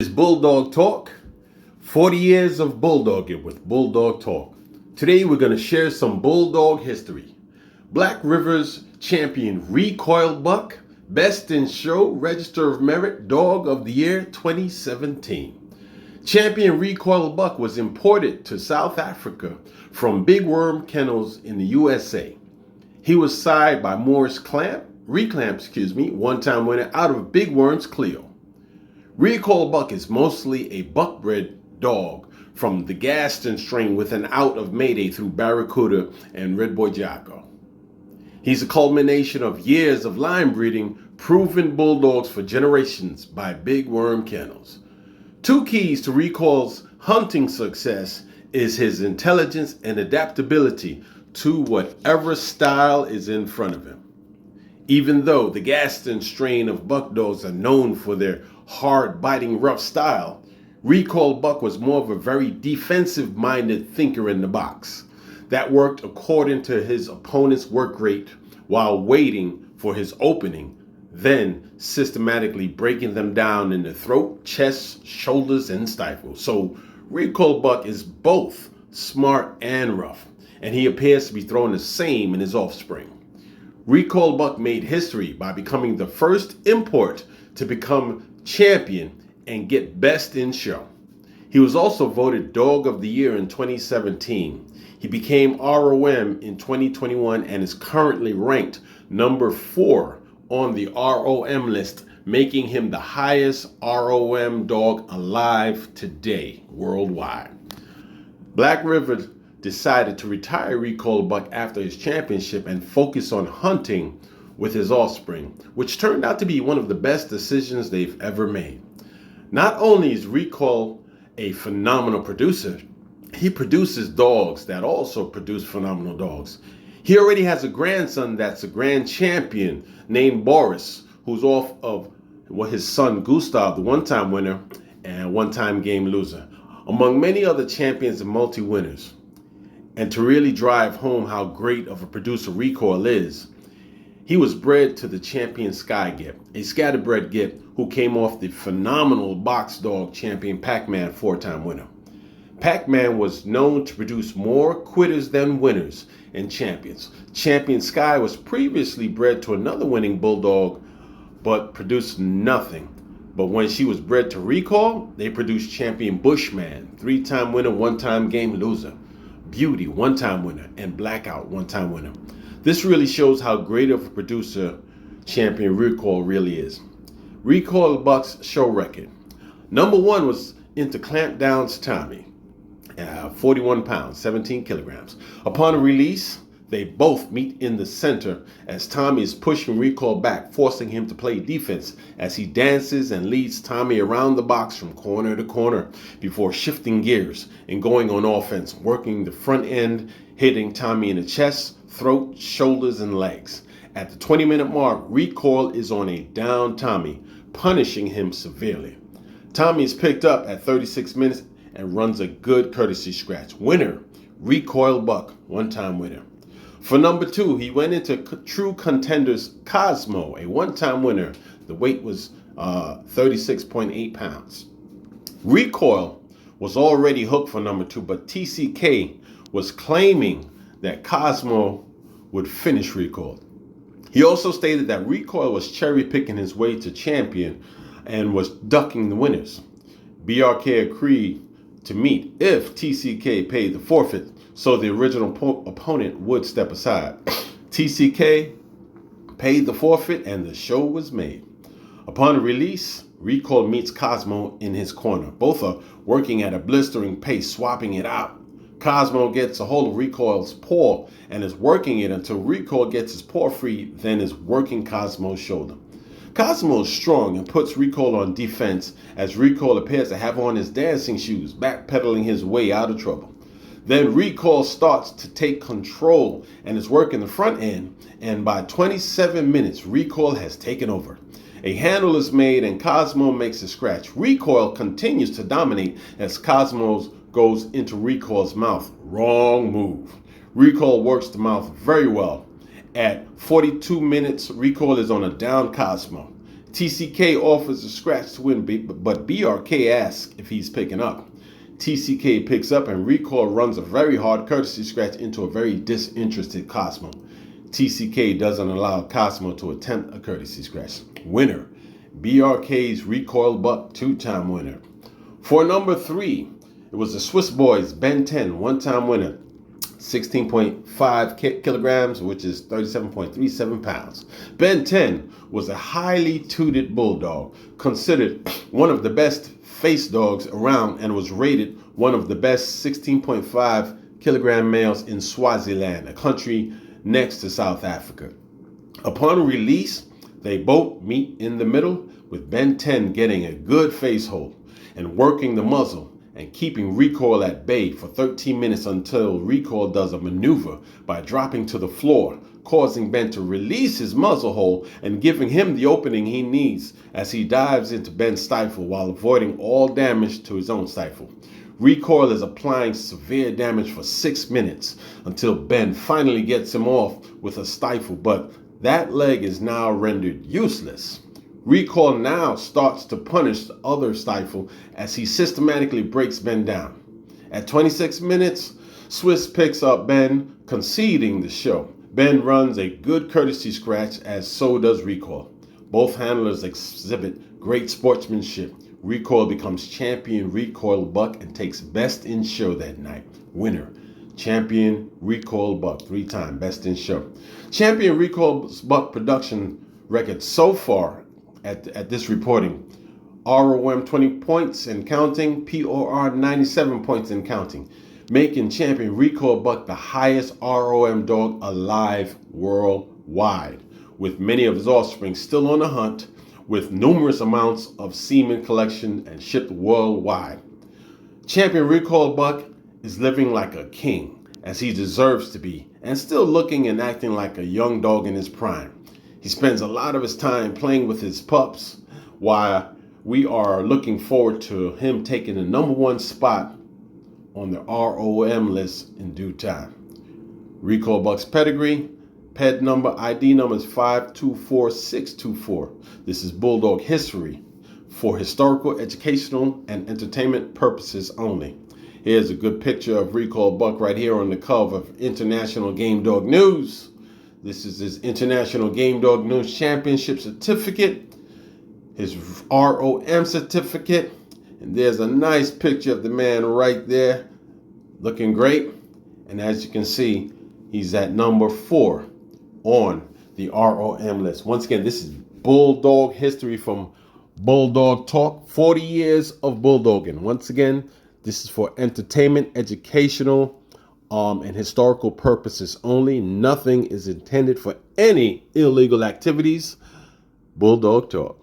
Is Bulldog Talk. 40 years of bulldogging with Bulldog Talk. Today we're going to share some Bulldog history. Black River's champion Recoil Buck, Best in Show, Register of Merit, Dog of the Year 2017. Champion Recoil Buck was imported to South Africa from Big Worm Kennels in the USA. He was sired by Morris Reclamp, one-time winner out of Big Worm's Clio. Recoil Buck is mostly a buck-bred dog from the Gaston strain with an out of Mayday through Barracuda and Red Boy Jocko. He's a culmination of years of line breeding, proven bulldogs for generations by Big Worm Kennels. Two keys to Recoil's hunting success is his intelligence and adaptability to whatever style is in front of him. Even though the Gaston strain of buck dogs are known for their hard biting rough style, Recoil Buck was more of a very defensive minded thinker in the box that worked according to his opponent's work rate while waiting for his opening, then systematically breaking them down in the throat, chest, shoulders, and stifle. So Recoil Buck is both smart and rough, and he appears to be throwing the same in his offspring. Recoil Buck made history by becoming the first import to become champion and get Best in Show. He was also voted Dog of the Year in 2017. He became ROM in 2021 and is currently ranked number 4 on the ROM list, making him the highest ROM dog alive today worldwide. Black River decided to retire Recoil Buck after his championship and focus on hunting with his offspring, which turned out to be one of the best decisions they've ever made. Not only is Recoil a phenomenal producer, he produces dogs that also produce phenomenal dogs. He already has a grandson that's a grand champion named Boris, who's off of his son Gustav, the one-time winner and one-time game loser, among many other champions and multi-winners. And to really drive home how great of a producer Recoil is, he was bred to the champion Sky Gip, a scatterbred Gip who came off the phenomenal box dog champion Pac-Man 4-time winner. Pac-Man was known to produce more quitters than winners and champions. Champion Sky was previously bred to another winning bulldog, but produced nothing. But when she was bred to Recoil, they produced champion Bushman, 3-time winner, one-time game loser, Beauty, one-time winner, and Blackout, one-time winner. This really shows how great of a producer champion Recoil really is. Recoil Buck's show record. Number 1 was into Clampdown's Tommy, 41 pounds, 17 kilograms. Upon release, they both meet in the center as Tommy is pushing Recoil back, forcing him to play defense as he dances and leads Tommy around the box from corner to corner before shifting gears and going on offense, working the front end, hitting Tommy in the chest, throat, shoulders, and legs. At the 20-minute mark, Recoil is on a down Tommy, punishing him severely. Tommy is picked up at 36 minutes and runs a good courtesy scratch. Winner, Recoil Buck, one-time winner. For number 2, he went into True Contenders Cosmo, a one-time winner. The weight was 36.8 pounds. Recoil was already hooked for number 2, but TCK was claiming that Cosmo would finish Recoil. He also stated that Recoil was cherry-picking his way to champion and was ducking the winners. BRK agreed to meet if TCK paid the forfeit, so the original opponent would step aside. TCK paid the forfeit and the show was made. Upon release, Recoil meets Cosmo in his corner. Both are working at a blistering pace, swapping it out. Cosmo gets a hold of Recoil's paw and is working it until Recoil gets his paw free, then is working Cosmo's shoulder. Cosmo is strong and puts Recoil on defense as Recoil appears to have on his dancing shoes, backpedaling his way out of trouble. Then Recoil starts to take control and is working the front end, and by 27 minutes, Recoil has taken over. A handle is made and Cosmo makes a scratch. Recoil continues to dominate as Cosmo goes into Recoil's mouth. Wrong move. Recoil works the mouth very well. At 42 minutes, Recoil is on a down Cosmo. TCK offers a scratch to win, but BRK asks if he's picking up. TCK picks up and Recoil runs a very hard courtesy scratch into a very disinterested Cosmo. TCK doesn't allow Cosmo to attempt a courtesy scratch. Winner, BRK's Recoil Buck, two-time winner. For number 3, it was the Swiss Boys Ben 10, one-time winner. 16.5 kilograms, which is 37.37 pounds. Ben 10 was a highly touted bulldog, considered one of the best face dogs around, and was rated one of the best 16.5 kilogram males in Swaziland, a country next to South Africa. Upon release, they both meet in the middle, with Ben 10 getting a good face hold and working the muzzle and keeping Recoil at bay for 13 minutes until Recoil does a maneuver by dropping to the floor, causing Ben to release his muzzle hole and giving him the opening he needs as he dives into Ben's stifle while avoiding all damage to his own stifle. Recoil is applying severe damage for 6 minutes until Ben finally gets him off with a stifle, but that leg is now rendered useless. Recoil now starts to punish the other stifle as he systematically breaks Ben down. At 26 minutes, Swiss picks up Ben, conceding the show. Ben runs a good courtesy scratch, as so does Recoil. Both handlers exhibit great sportsmanship. Recoil becomes champion Recoil Buck and takes best in show that night. Winner, champion Recoil Buck, 3-time best in show. Champion Recoil Buck production record so far at this reporting: ROM 20 points and counting, POR 97 points and counting, making champion Recoil Buck the highest ROM dog alive worldwide, with many of his offspring still on the hunt, with numerous amounts of semen collection and shipped worldwide. Champion Recoil Buck is living like a king, as he deserves to be, and still looking and acting like a young dog in his prime. He spends a lot of his time playing with his pups, while we are looking forward to him taking the #1 spot on the ROM list in due time. Recoil Buck's pedigree, ped number, ID number is 524624. This is Bulldog history for historical, educational, and entertainment purposes only. Here's a good picture of Recoil Buck right here on the cover of International Game Dog News. This is his International Game Dog News Championship certificate, his ROM certificate, and there's a nice picture of the man right there, looking great. And as you can see, he's at number 4 on the ROM list. Once again, this is Bulldog history from Bulldog Talk, 40 years of bulldogging. Once again, this is for entertainment, educational, and historical purposes only. Nothing is intended for any illegal activities. Bulldog Talk.